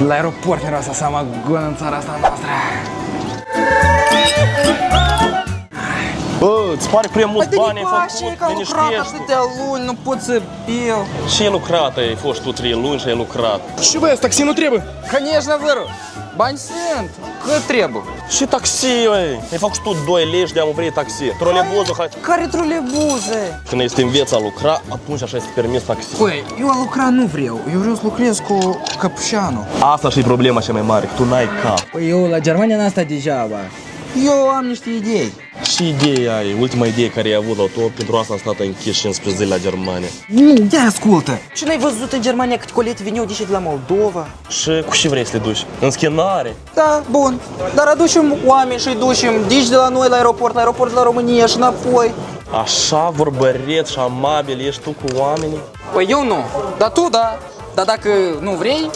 La aeroport miroase a samagon în țara asta noastră. Bă, îți pare prea mulți bani ai Pașe, că făcut, am lucrat liniștește. atâtea luni, nu pot să piu. Și ai lucrat, ai fost tu 3 luni și ai lucrat. Și băi, taxi nu trebuie. Конечно, vără. Bani sunt. Cât trebuie? Și taxi, băi. Ai făcut tu 2 lei și de-am oprit taxi. Trolebuzul, hai. Care trolebuze? Când ești înveți a lucra, atunci așa este permis taxi. Păi, eu a lucra nu vreau. Eu vreau să lucrez cu Căpușanu. Asta și problema cea mai mare, că tu n-ai cap. Păi eu la Germania n-am stat degeaba. Eu am niște idei. Și ideea ai, ultima idee care ai avut la tot, pentru asta am stat închis 15 zile la Germania. Nu, ia ascultă. Și n-ai văzut în Germania câte colete veneau de la Moldova? Și cu ce vrei să le duci? În schinare? Da, bun. Dar aducem oameni și-i ducem dici de la noi la aeroport de la România și înapoi. Așa vorbăreț și amabil ești tu cu oamenii? Păi eu nu, dar tu da. Dar dacă nu vrei,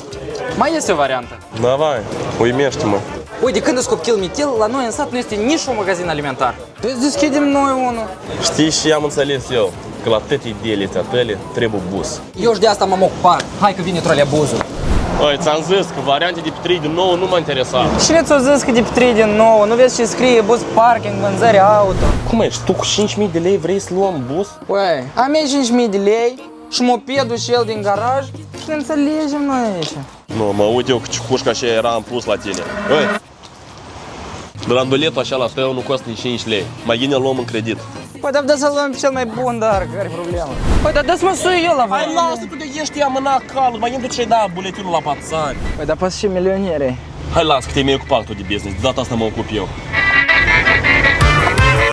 mai este o variantă. Davai, uimește-mă. Uite, când îți copil Michel, la noi în sat nu este nici un magazin alimentar. Deci deschidem noi unul. Știi și am înțeles eu, că la toate ideile tale trebuie bus. Eu și de asta m-am ocupat. Hai că vine trolebuzul. Oi, ți-am zis că variante de pe 3 din nou nu mă interesa. Cine ți-a zis că de pe 3 din nou? Nu vezi ce scrie bus parking, vânzări auto? Cum ești? Tu cu 5.000 de lei vrei să luăm bus? Păi, am eu 5.000 de lei și mopedul și el din garaj și ne înțelegem noi aici. Nu, mă uit eu cu cicușca așa era în plus la tine. Oi, randuletul așa la tău nu costă nici 5 lei. Mai bine luăm în credit. Păi, dar să luăm pe cel mai bun, dar care-i problema? Păi, dar dă-ți mă sui eu la voi. Hai, lasă, tu de ești amâna calul, mai îmi ce-ai da buletinul la pațani. Păi, dar pas și milionere. Hai, las, că te-ai mai ocupat tu de business, de data asta mă ocup eu.